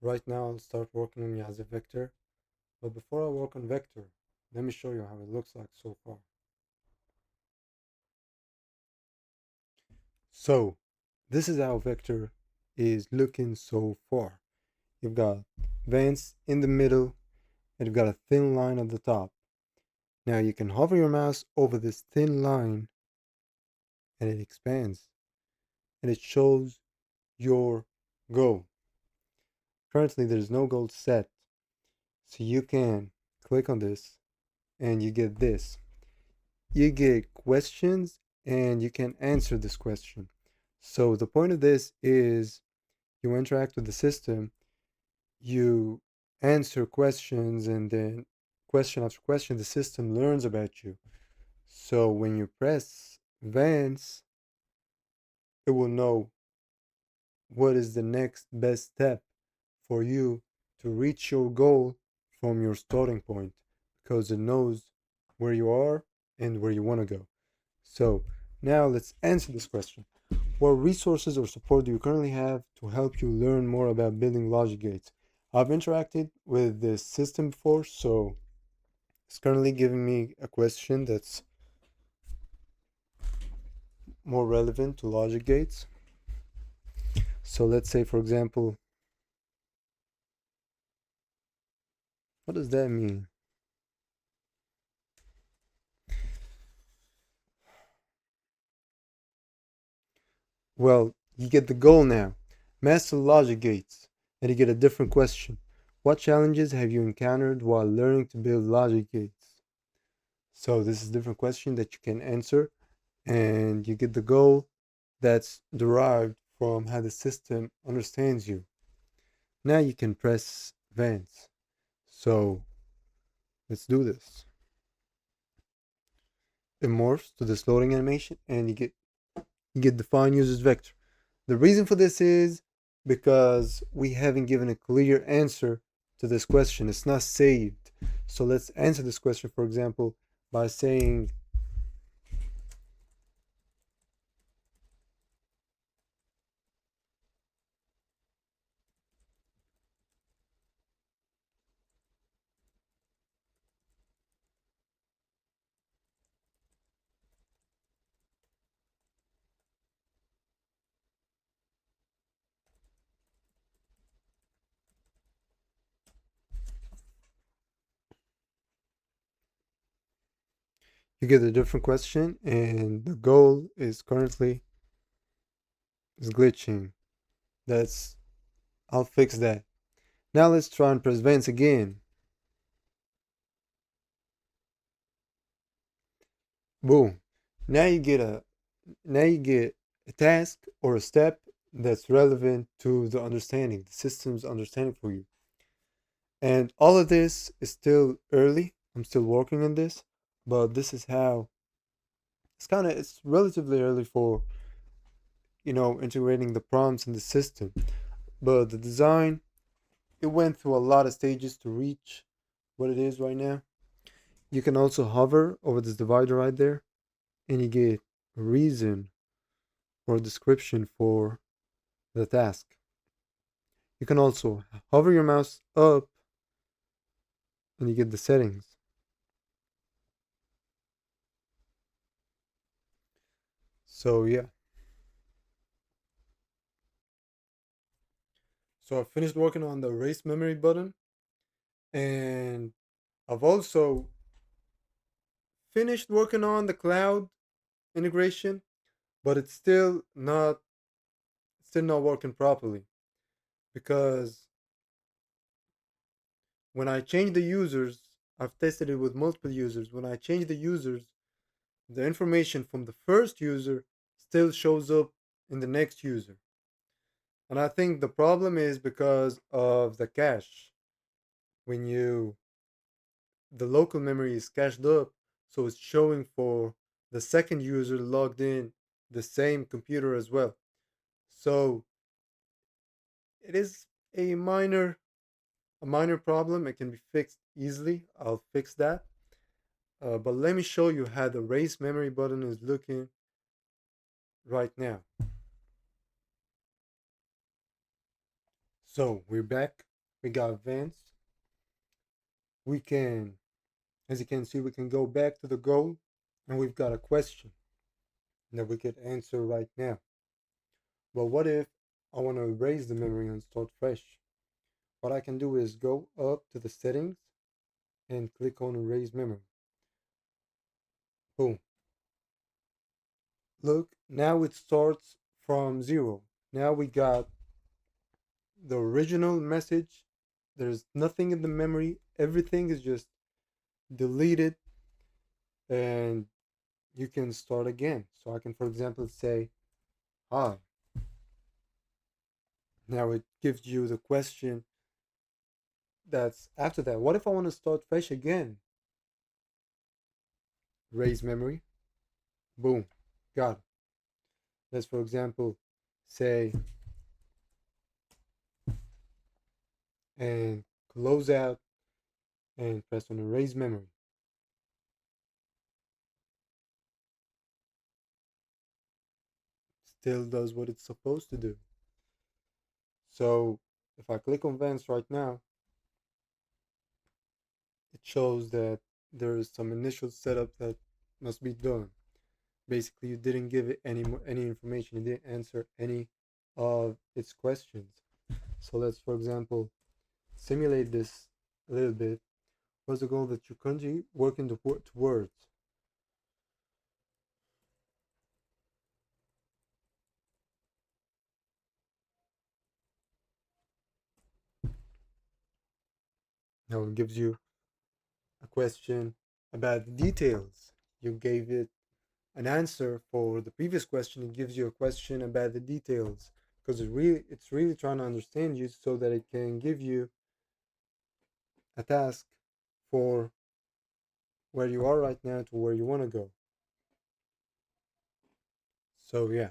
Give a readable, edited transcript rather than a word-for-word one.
Right now I'll start working on YZV Vector, but before I work on Vector, let me show you how it looks like so far. So, this is how Vector is looking so far. You've got vents in the middle, and you've got a thin line at the top. Now you can hover your mouse over this thin line, and it expands, and it shows your goal. Currently, there's no goal set, so you can click on this, and you get this. You get questions and you can answer this question. So the point of this is you interact with the system, you answer questions, and then question after question, the system learns about you. So when you press advance, it will know what is the next best step for you to reach your goal from your starting point because it knows where you are and where you want to go. So now let's answer this question. What resources or support do you currently have to help you learn more about building logic gates? I've interacted with this system before, so it's currently giving me a question that's more relevant to logic gates. So let's say, for example, what does that mean? Well, you get the goal now. Master logic gates. And you get a different question. What challenges have you encountered while learning to build logic gates? So this is a different question that you can answer, and you get the goal that's derived from how the system understands you. Now you can press advance. So let's do this. It morphs to this loading animation, and you get define user's vector. The reason for this is because we haven't given a clear answer to this question. It's not saved. So let's answer this question, for example, by saying you get a different question, and the goal is currently is glitching. That's I'll fix that. Now let's try and press advance again. Boom. Now you get a now you get a task or a step that's relevant to the understanding, the system's understanding for you. And all of this is still early. I'm still working on this, but this is how it's relatively early for integrating the prompts in the system. But the design, it went through a lot of stages to reach what it is right now. You can also hover over this divider right there, and you get a reason or description for the task. You can also hover your mouse up and you get the settings. So yeah. So I finished working on the erase memory button, and I've also finished working on the cloud integration, but it's still not working properly because when I change the users, I've tested it with multiple users. When I change the users, the information from the first user still shows up in the next user. And I think the problem is because of the cache. When you the local memory is cached up, so it's showing for the second user logged in the same computer as well. So it is a minor problem. It can be fixed easily. I'll fix that. But let me show you how the erase memory button is looking right now. So we're back. We got advanced. We can, as you can see, we can go back to the goal, and we've got a question that we could answer right now. But what if I want to erase the memory and start fresh? What I can do is go up to the settings and click on erase memory. Boom. Look, now it starts from zero. Now we got the original message. There's nothing in the memory. Everything is just deleted, and you can start again. So I can, for example, say, hi. Now it gives you the question that's after that. What if I want to start fresh again? Raise memory. Boom. Got it. Let's, for example, say, and close out and press on erase memory. Still does what it's supposed to do. So if I click on Vents right now, it shows that there is some initial setup that must be done. Basically, you didn't give it any information. You didn't answer any of its questions. So let's, for example, simulate this a little bit. What's the goal that you're currently working towards? Now it gives you a question about the details. You gave it an answer for the previous question. It gives you a question about the details because it's really trying to understand you so that it can give you a task for where you are right now to where you want to go. So yeah.